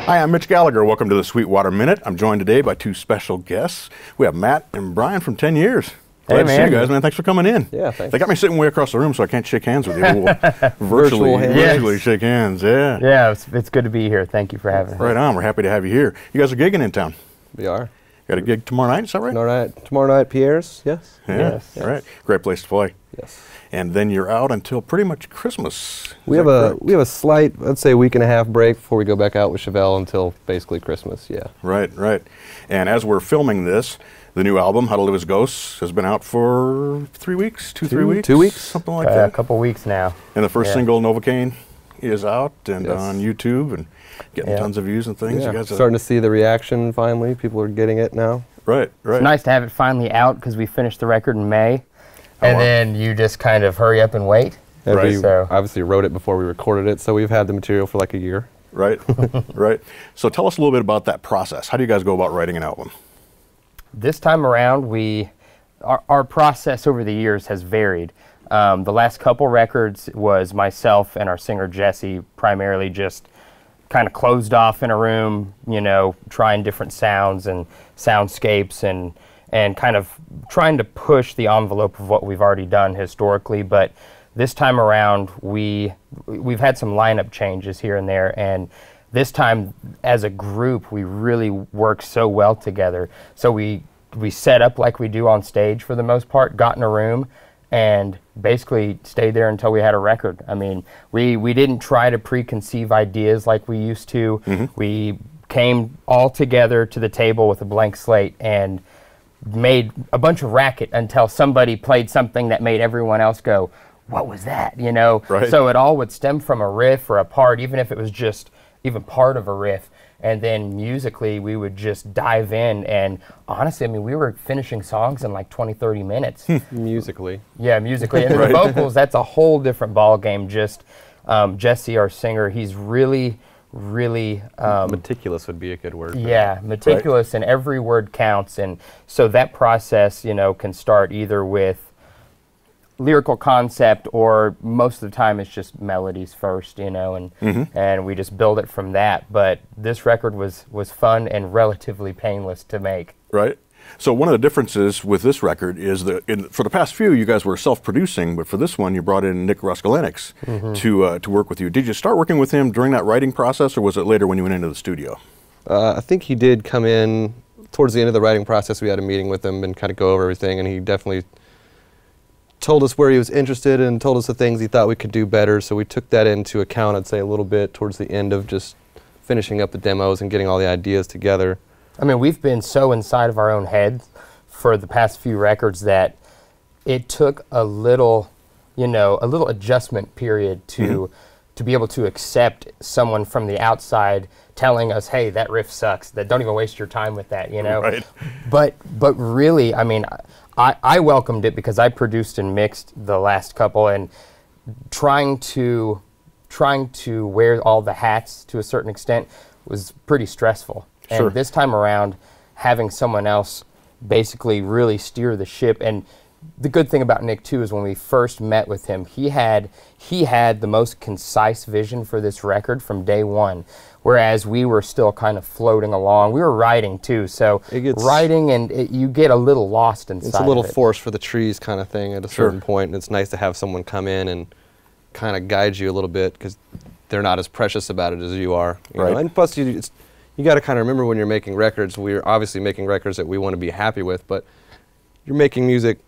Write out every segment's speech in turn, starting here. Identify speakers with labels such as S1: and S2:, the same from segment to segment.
S1: Hi, I'm Mitch Gallagher. Welcome to the Sweetwater Minute. I'm joined today by two special guests. We have Matt and Brian from 10 Years. Glad to see you guys, man. Thanks for coming in.
S2: Yeah, thanks.
S1: They got me sitting way across the room, so I can't shake hands with you. We'll virtually shake hands, yeah.
S3: Yeah, it's good to be here. Thank you for having us.
S1: Right on. We're happy to have you here. You guys are gigging in town.
S2: We are.
S1: Got a gig tomorrow night, is that right?
S2: Tomorrow night, Pierre's, yes.
S1: Yeah,
S3: Yes.
S1: right. Great place to play.
S2: Yes.
S1: And then you're out until pretty much Christmas.
S2: We have a slight, I'd say, week and a half break before we go back out with Chevelle until basically Christmas, yeah.
S1: Right. And as we're filming this, the new album, How to Live as Ghosts, has been out for 3 weeks, 3 weeks?
S2: 2 weeks.
S1: Something like that.
S3: A couple weeks now.
S1: And the first single, Novocaine, is out and
S2: Yes.
S1: on YouTube and getting tons of views and things.
S2: Yeah.
S1: You guys
S2: Starting to see the reaction finally. People are getting it now.
S1: Right.
S3: It's nice to have it finally out because we finished the record in May. And
S1: wow.
S3: then you just kind of hurry up and wait.
S2: And
S1: Right.
S2: we
S3: So-
S2: obviously wrote it before we recorded it, so we've had the material for like a year.
S1: Right. Right. So tell us a little bit about that process. How do you guys go about writing an album?
S3: This time around, our process over the years has varied. The last couple records was myself and our singer Jesse primarily just kind of closed off in a room, you know, trying different sounds and soundscapes and kind of trying to push the envelope of what we've already done historically. But this time around, we've had some lineup changes here and there, and this time as a group, we really work so well together. So we set up like we do on stage for the most part, got in a room, and basically stayed there until we had a record. I mean, we didn't try to preconceive ideas like we used to.
S1: Mm-hmm.
S3: We came all together to the table with a blank slate and made a bunch of racket until somebody played something that made everyone else go, what was that, you know?
S1: Right.
S3: So it all would stem from a riff or a part, even if it was just even part of a riff. And then musically, we would just dive in. And honestly, I mean, we were finishing songs in like 20, 30 minutes.
S2: Musically.
S3: Yeah, musically. And
S1: Right.
S3: the vocals, that's a whole different ball game. Just Jesse, our singer, he's really
S2: Meticulous would be a good word.
S3: yeah, meticulous, and every word counts. And so that process, you know, can start either with lyrical concept, or most of the time it's just melodies first, you know, and we just build it from that. But this record was fun and relatively painless to make.
S1: Right. So one of the differences with this record is that for the past few, you guys were self-producing, but for this one, you brought in Nick Ruskalenix to work with you. Did you start working with him during that writing process, or was it later when you went into the studio?
S2: I think he did come in towards the end of the writing process. We had a meeting with him and kind of go over everything, and he definitely told us where he was interested and told us the things he thought we could do better. So we took that into account, I'd say, a little bit towards the end of just finishing up the demos and getting all the ideas together.
S3: I mean, we've been so inside of our own heads for the past few records that it took a little, you know, a little adjustment period to be able to accept someone from the outside telling us, hey, that riff sucks, that don't even waste your time with that, you know?
S1: Right.
S3: But really, I mean, I welcomed it because I produced and mixed the last couple, and trying to wear all the hats to a certain extent was pretty stressful.
S1: Sure.
S3: And this time around, having someone else basically really steer the ship. And the good thing about Nick too is when we first met with him, he had the most concise vision for this record from day one, whereas we were still kind of floating along. We were writing too, so writing, and you get a little lost inside.
S2: It's a little
S3: of it.
S2: force for the trees kind of thing at a certain point, and it's nice to have someone come in and kind of guide you a little bit because they're not as precious about it as you are. You know? And plus, you got to kind of remember when you're making records, we're obviously making records that we want to be happy with, but you're making music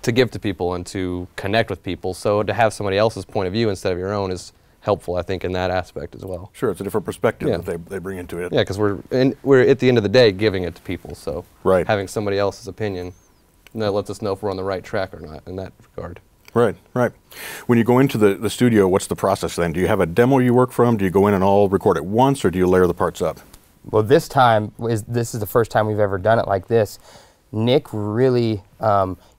S2: to give to people and to connect with people. So to have somebody else's point of view instead of your own is helpful, I think, in that aspect as well.
S1: Sure, it's a different perspective that they bring into it.
S2: Yeah, because we're at the end of the day giving it to people. So
S1: Right.
S2: having somebody else's opinion, that lets us know if we're on the right track or not in that regard.
S1: Right. When you go into the studio, what's the process then? Do you have a demo you work from? Do you go in and all record at once, or do you layer the parts up?
S3: Well, this is the first time we've ever done it like this. Nick really,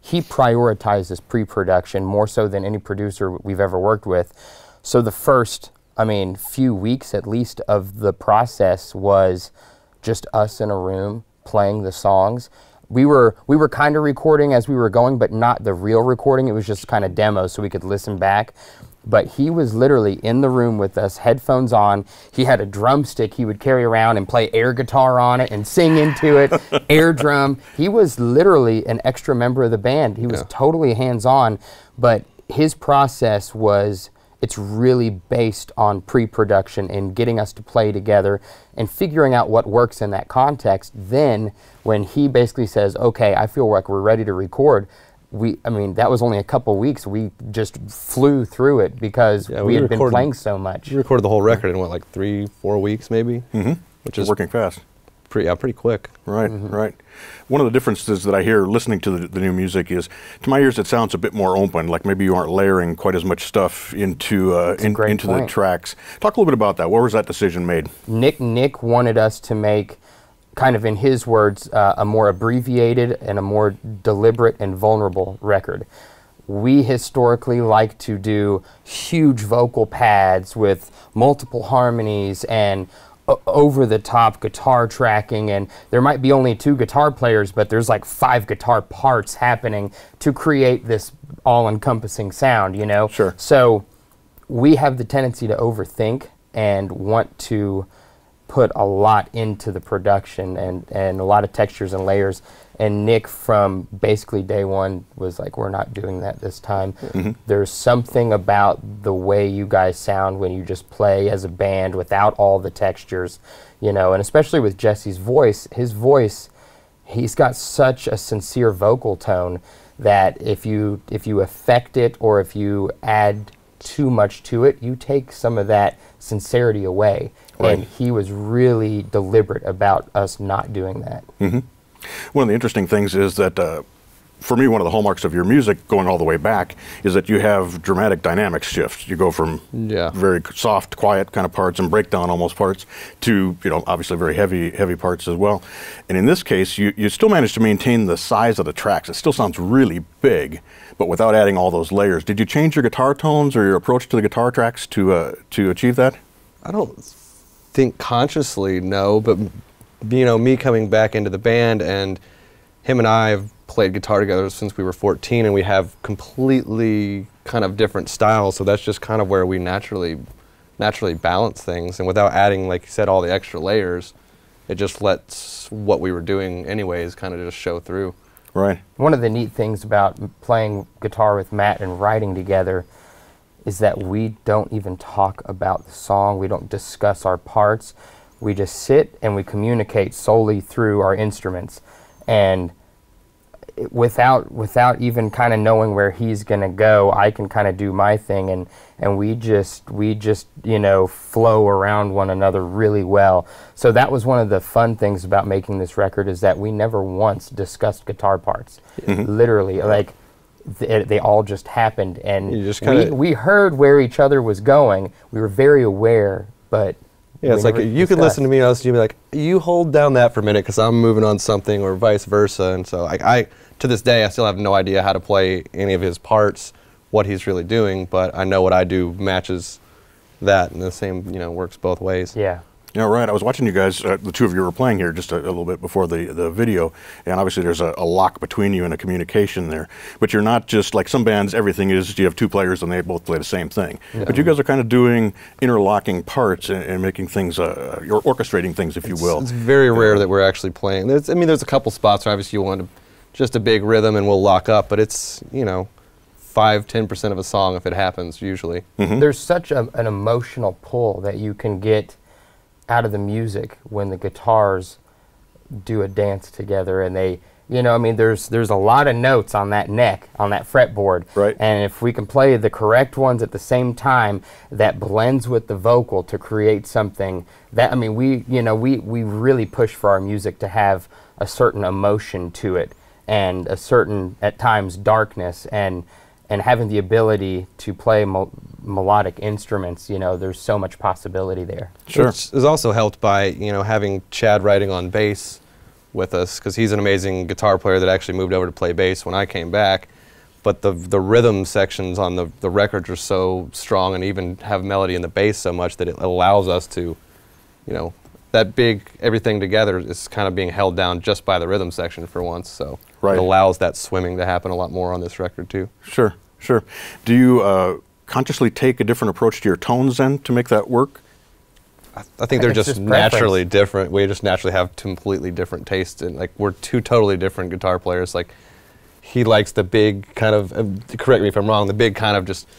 S3: he prioritizes pre-production more so than any producer we've ever worked with. So the first, few weeks at least of the process was just us in a room playing the songs. we were kind of recording as we were going, but not the real recording. It was just kind of demos so we could listen back. But he was literally in the room with us, headphones on. He had a drumstick he would carry around and play air guitar on it and sing into it, air drum. He was literally an extra member of the band. He was totally hands-on, but his process was, it's really based on pre-production and getting us to play together and figuring out what works in that context. Then when he basically says, okay, I feel like we're ready to record, I mean, that was only a couple weeks. We just flew through it because we had been playing so much.
S2: We recorded the whole record in what, like 3-4 weeks maybe?
S1: Which is working fast.
S2: Pretty quick.
S1: Right, right. One of the differences that I hear listening to the new music is, to my ears, it sounds a bit more open, like maybe you aren't layering quite as much stuff into the tracks. Talk a little bit about that. Where was that decision made?
S3: Nick wanted us to make, kind of in his words, a more abbreviated and a more deliberate and vulnerable record. We historically like to do huge vocal pads with multiple harmonies and over-the-top guitar tracking, and there might be only 2 guitar players, but there's like 5 guitar parts happening to create this all-encompassing sound, you know?
S1: Sure.
S3: So we have the tendency to overthink and want to put a lot into the production and a lot of textures and layers. And Nick, from basically day one, was like, we're not doing that this time. There's something about the way you guys sound when you just play as a band without all the textures, you know, and especially with Jesse's voice, his voice, he's got such a sincere vocal tone that if you affect it or if you add too much to it, you take some of that sincerity away. Right. And he was really deliberate about us not doing that.
S1: One of the interesting things is that, for me, one of the hallmarks of your music, going all the way back, is that you have dramatic dynamic shifts. You go from very soft, quiet kind of parts and breakdown almost parts to, you know, obviously very heavy parts as well. And in this case, you still manage to maintain the size of the tracks. It still sounds really big, but without adding all those layers. Did you change your guitar tones or your approach to the guitar tracks to achieve that?
S2: I don't think consciously, no, but you know, me coming back into the band, and him and I have played guitar together since we were 14, and we have completely kind of different styles, so that's just kind of where we naturally balance things, and without adding, like you said, all the extra layers, it just lets what we were doing anyways kind of just show through.
S1: Right.
S3: One of the neat things about playing guitar with Matt and writing together is that we don't even talk about the song, we don't discuss our parts. We just sit and we communicate solely through our instruments, and without even kind of knowing where he's gonna go, I can kind of do my thing, and we just you know, flow around one another really well. So that was one of the fun things about making this record, is that we never once discussed guitar parts. Literally, like they all just happened, and we heard where each other was going. We were very aware, but
S2: yeah, it's like you could listen to me and you'd be like, you hold down that for a minute because I'm moving on something, or vice versa. And so I to this day, I still have no idea how to play any of his parts, what he's really doing, but I know what I do matches that, and the same, you know, works both ways.
S3: Yeah.
S1: Yeah, right. I was watching you guys, the two of you were playing here just a little bit before the video, and obviously there's a lock between you and a communication there. But you're not just like some bands, everything is you have 2 players and they both play the same thing. But you guys are kind of doing interlocking parts and making things, you're orchestrating things, if you will.
S2: It's very rare that we're actually playing. There's a couple spots where obviously you want just a big rhythm and we'll lock up, but it's, you know, 5-10% of a song if it happens usually.
S3: There's such an emotional pull that you can get out of the music when the guitars do a dance together, and they, you know, I mean, there's a lot of notes on that neck, on that fretboard,
S1: right?
S3: And if we can play the correct ones at the same time, that blends with the vocal to create something that, I mean, we really push for our music to have a certain emotion to it, and a certain, at times, darkness, and having the ability to play melodic instruments, you know, there's so much possibility there.
S1: Sure.
S2: Which is also helped by, you know, having Chad writing on bass with us, because he's an amazing guitar player that actually moved over to play bass when I came back. But the rhythm sections on the records are so strong, and even have melody in the bass so much that it allows us to, you know, that big everything together is kind of being held down just by the rhythm section for once. So
S1: right.
S2: It allows that swimming to happen a lot more on this record too.
S1: Sure, sure. Do you consciously take a different approach to your tones then to make that work?
S2: I think they're just naturally different. We just naturally have completely different tastes, and like we're two totally different guitar players. Like he likes the big kind of, correct me if I'm wrong, the big kind of just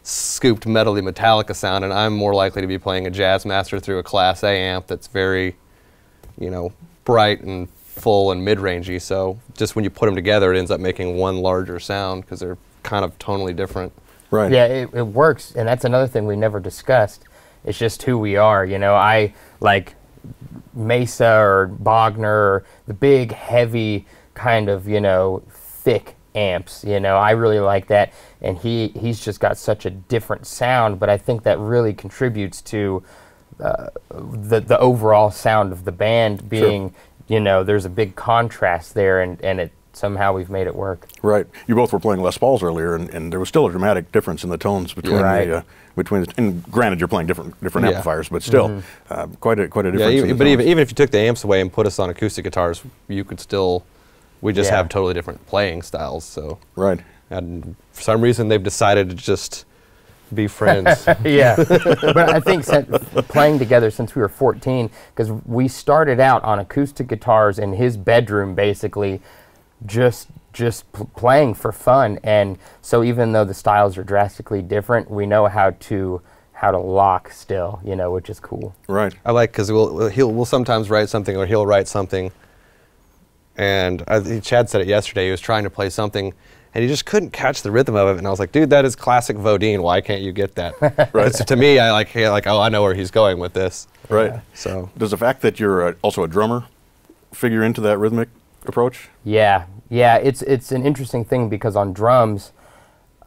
S2: scooped metally Metallica sound, and I'm more likely to be playing a Jazz Master through a Class A amp that's very, you know, bright and full and mid-rangey. So just when you put them together, it ends up making one larger sound because they're kind of tonally different.
S1: Right.
S3: Yeah, it works, and that's another thing we never discussed. It's just who we are, you know. I like Mesa or Bogner, or the big, heavy, kind of, you know, thick amps. You know, I really like that, and he's just got such a different sound. But I think that really contributes to the overall sound of the band being, sure. You know, there's a big contrast there, and it somehow we've made it work. Right.
S1: You both were playing Les Pauls earlier, and there was still a dramatic difference in the tones between
S3: right.
S1: And granted, you're playing different yeah. amplifiers, but still, quite a difference.
S2: Yeah, but even if you took the amps away and put us on acoustic guitars, you could still. We just have totally different playing styles. So
S1: right.
S2: And for some reason, they've decided to just be friends.
S3: Yeah, but I think playing together since we were 14, because we started out on acoustic guitars in his bedroom, basically. Just playing for fun, and so even though the styles are drastically different, we know how to lock still, you know, which is cool.
S1: Right.
S2: I like because we'll sometimes write something, or he'll write something, and Chad said it yesterday. He was trying to play something, and he just couldn't catch the rhythm of it. And I was like, dude, that is classic Vodinh. Why can't you get that? Right. So to me, I like, oh, I know where he's going with this.
S1: Right.
S3: Yeah.
S1: So does the fact that you're also a drummer figure into that rhythmic approach?
S3: Yeah, it's an interesting thing because on drums,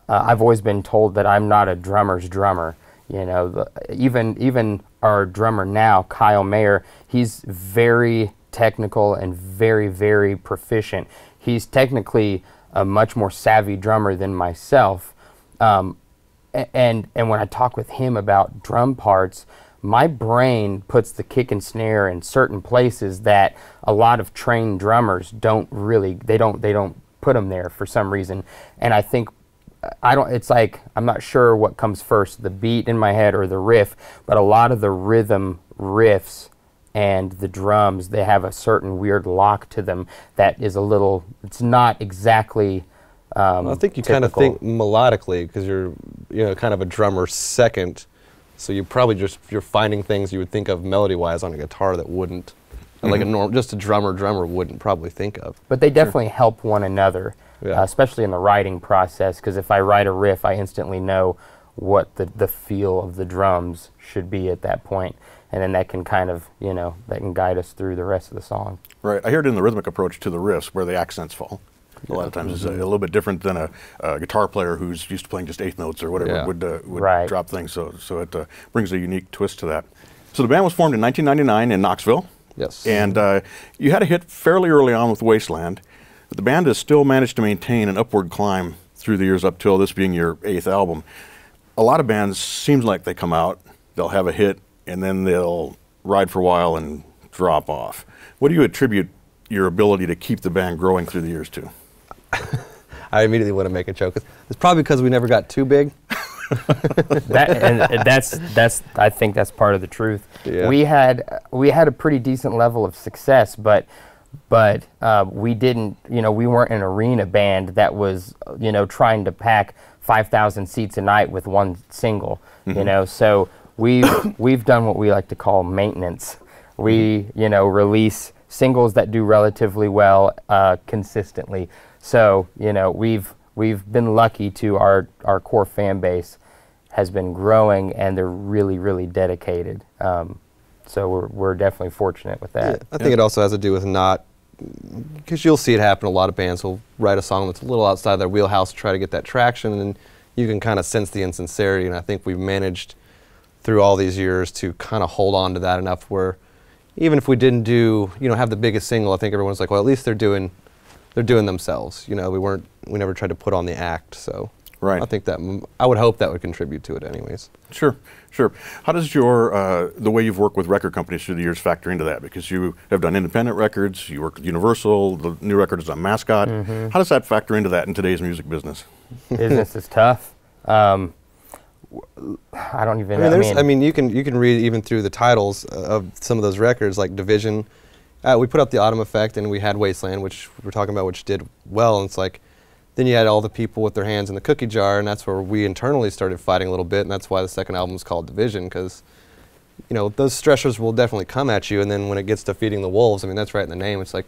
S3: I've always been told that I'm not a drummer's drummer. You know, even our drummer now, Kyle Mayer, he's very technical and very, very proficient. He's technically a much more savvy drummer than myself. And when I talk with him about drum parts, my brain puts the kick and snare in certain places that a lot of trained drummers don't put them there for some reason. And I think it's like, I'm not sure what comes first, the beat in my head or the riff, but a lot of the rhythm riffs and the drums, they have a certain weird lock to them that is it's not exactly
S2: I think you kind of think melodically because you're kind of a drummer second. So you probably you're finding things you would think of melody-wise on a guitar that wouldn't, like just a drummer wouldn't probably think of.
S3: But they definitely help one another, especially in the writing process, because if I write a riff, I instantly know what the feel of the drums should be at that point, and then that can kind of, that can guide us through the rest of the song.
S1: Right. I hear it in the rhythmic approach to the riffs where the accents fall. A lot of times it's a little bit different than a guitar player who's used to playing just eighth notes or whatever would drop things. So it brings a unique twist to that. So the band was formed in 1999 in Knoxville.
S2: Yes.
S1: And you had a hit fairly early on with Wasteland. But the band has still managed to maintain an upward climb through the years up till this being your 8th album. A lot of bands seems like they come out, they'll have a hit, and then they'll ride for a while and drop off. What do you attribute your ability to keep the band growing through the years to?
S2: I immediately want to make a joke. It's probably because we never got too big.
S3: I think that's part of the truth.
S2: Yeah.
S3: We had a pretty decent level of success, but we didn't. We weren't an arena band that was trying to pack 5,000 seats a night with one single. So we've done what we like to call maintenance. We release singles that do relatively well consistently. So, we've been lucky to our core fan base has been growing, and they're really, really dedicated. So we're definitely fortunate with that.
S2: Yeah, I think it also has to do with because you'll see it happen. A lot of bands will write a song that's a little outside their wheelhouse to try to get that traction, and you can kind of sense the insincerity. And I think we've managed through all these years to kind of hold on to that enough where even if we didn't have the biggest single, I think everyone's like, well, at least they're doing themselves. We never tried to put on the act. So
S1: Right.
S2: I think that I would hope that would contribute to it, anyways.
S1: Sure, sure. How does your the way you've worked with record companies through the years factor into that? Because you have done independent records, you work with Universal, the new record is on Mascot. How does that factor into that in today's music business?
S3: Business is tough. I don't even.
S2: I mean, you can read even through the titles of some of those records, like Division. We put up the Autumn Effect, and we had Wasteland, which we're talking about, which did well. And it's like, then you had all the people with their hands in the cookie jar, and that's where we internally started fighting a little bit, and that's why the second album is called Division, because, you know, those stressors will definitely come at you, and then when it gets to feeding the wolves, I mean, that's right in the name. It's like,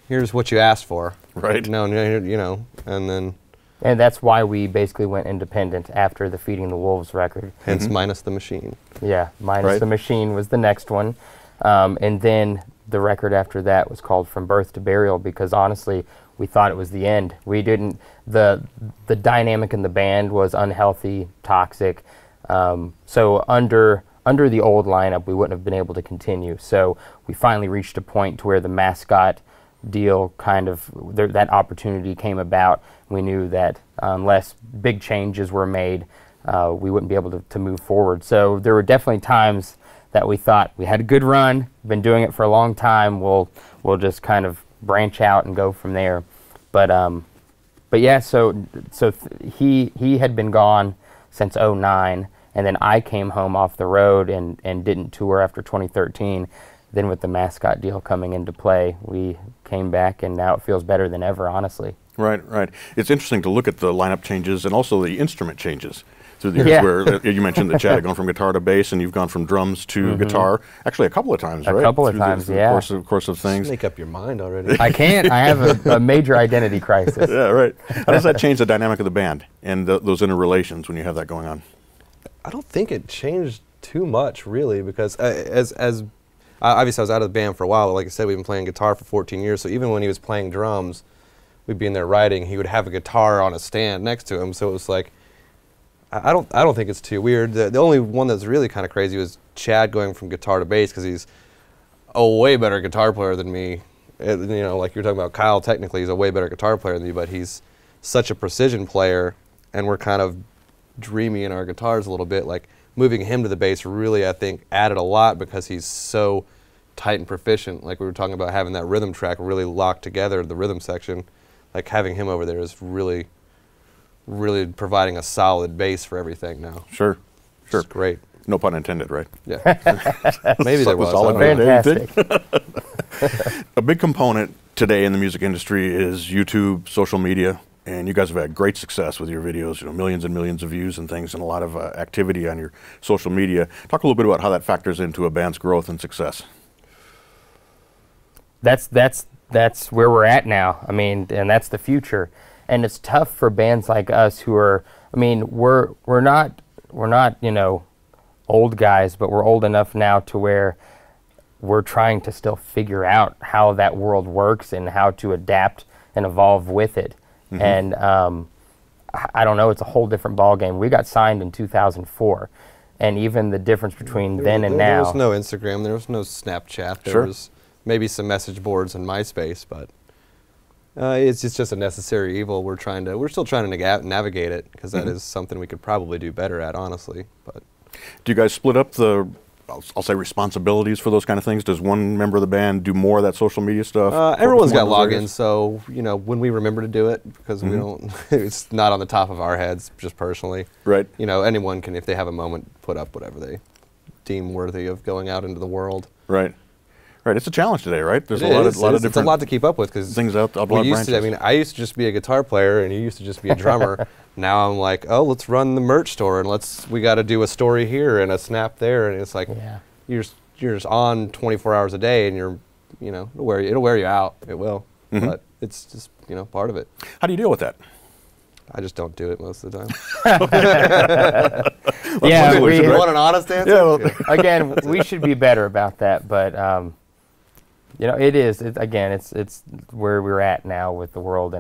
S2: here's what you asked for.
S1: Right.
S2: No, you know, and then.
S3: And that's why we basically went independent after the Feeding the Wolves record.
S2: Hence Minus the Machine.
S3: Yeah, Minus the Machine was the next one. And then the record after that was called From Birth to Burial, because honestly, we thought it was the end. We didn't, the dynamic in the band was unhealthy, toxic. So under the old lineup, we wouldn't have been able to continue. So we finally reached a point to where the Mascot deal kind of, that opportunity came about. We knew that unless big changes were made, we wouldn't be able to move forward. So there were definitely times that we thought we had a good run, been doing it for a long time, we'll just kind of branch out and go from there. But yeah, so he had been gone since '09, and then I came home off the road and didn't tour after 2013. Then with the Mascot deal coming into play, we came back, and now it feels better than ever, honestly.
S1: Right, right. It's interesting to look at the lineup changes and also the instrument changes through the years, where you mentioned that Chad had gone from guitar to bass, and you've gone from drums to guitar, actually a couple of times, right?
S3: A couple of times, yeah.
S1: Course of things.
S2: Just make up your mind already.
S3: I can't. I have a major identity crisis.
S1: Yeah, right. How does that change the dynamic of the band and those interrelations when you have that going on?
S2: I don't think it changed too much, really, because obviously I was out of the band for a while, but like I said, we've been playing guitar for 14 years, so even when he was playing drums, we'd be in there writing, he would have a guitar on a stand next to him, so it was like, I don't think it's too weird. The only one that's really kind of crazy was Chad going from guitar to bass, because he's a way better guitar player than me. You know, like you were talking about Kyle, technically he's a way better guitar player than me, but he's such a precision player, and we're kind of dreamy in our guitars a little bit. Like, moving him to the bass really, I think, added a lot, because he's so tight and proficient. Like we were talking about, having that rhythm track really locked together, the rhythm section. Like, having him over there is really providing a solid base for everything now.
S1: Sure, sure.
S2: It's great.
S1: No pun intended, right?
S2: Yeah. Maybe there was.
S3: Fantastic.
S1: A big component today in the music industry is YouTube, social media, and you guys have had great success with your videos, you know, millions and millions of views and things, and a lot of activity on your social media. Talk a little bit about how that factors into a band's growth and success. That's where we're at now. I mean, and that's the future. And it's tough for bands like us who are, I mean, we're not, you know, old guys, but we're old enough now to where we're trying to still figure out how that world works and how to adapt and evolve with it. And I don't know, it's a whole different ballgame. We got signed in 2004, and even the difference between then and now.
S2: There was no Instagram, there was no Snapchat, there was maybe some message boards and MySpace, but it's just a necessary evil. We're still trying to navigate it, because that is something we could probably do better at, honestly. But
S1: do you guys split up the, I'll say, responsibilities for those kind of things? Does one member of the band do more of that social media stuff?
S2: Everyone's got logins, so, you know, when we remember to do it, because we don't, it's not on the top of our heads, just personally. Right. You know, anyone can, if they have a moment, put up whatever they deem worthy of going out into the world.
S1: Right. Right, it's a challenge today, right? There's a lot of different.
S2: It's a lot to keep up with, because
S1: things out.
S2: I mean, I used to just be a guitar player, and you used to just be a drummer. Now I'm like, oh, let's run the merch store, and we got to do a story here and a snap there, and it's like, you're just on 24 hours a day, and you know, it'll wear you out. It will, but it's just, you know, part of it.
S1: How do you deal with that?
S2: I just don't do it most of the time.
S3: Yeah,
S2: you want an honest answer?
S3: Yeah, well, again, we should be better about that, but you know, it's where we're at now with the world,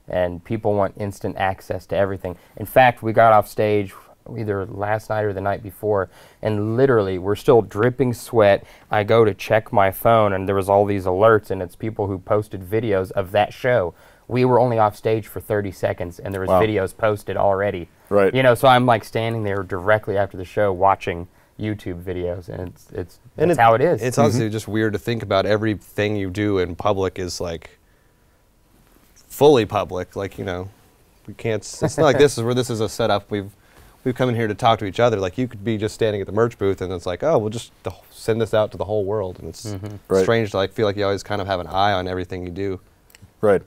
S3: and people want instant access to everything. In fact, we got off stage either last night or the night before, and literally we're still dripping sweat. I go to check my phone, and there was all these alerts, and it's people who posted videos of that show. we were only off stage for 30 seconds, and there was videos posted already.
S1: Right.
S3: You know, so I'm like standing there directly after the show watching YouTube videos, and that's how it is.
S2: It's honestly just weird to think about. Everything you do in public is like fully public. Like, you know, we can't. It's not like this is where this is a setup. We've come in here to talk to each other. Like, you could be just standing at the merch booth, and it's like, oh, we'll just send this out to the whole world. And it's strange to like feel like you always kind of have an eye on everything you do.
S1: Right.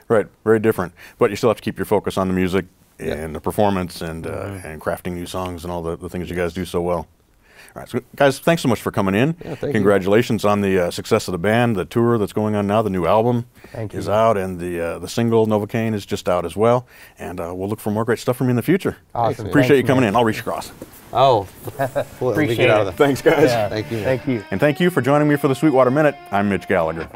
S1: Right. Very different. But you still have to keep your focus on the music and the performance and crafting new songs and all the things you guys do so well. All right, so guys, thanks so much for coming in.
S2: Yeah, thank
S1: Congratulations on the success of the band, the tour that's going on now. The new album is out, and the single Novocaine is just out as well. And we'll look for more great stuff from you in the future.
S3: Awesome.
S1: Appreciate you coming in. I'll reach across.
S2: Oh,
S3: appreciate it.
S1: Thanks, guys.
S3: Yeah.
S2: Thank you.
S3: Thank you.
S1: And thank you for joining me for the Sweetwater Minute. I'm Mitch Gallagher.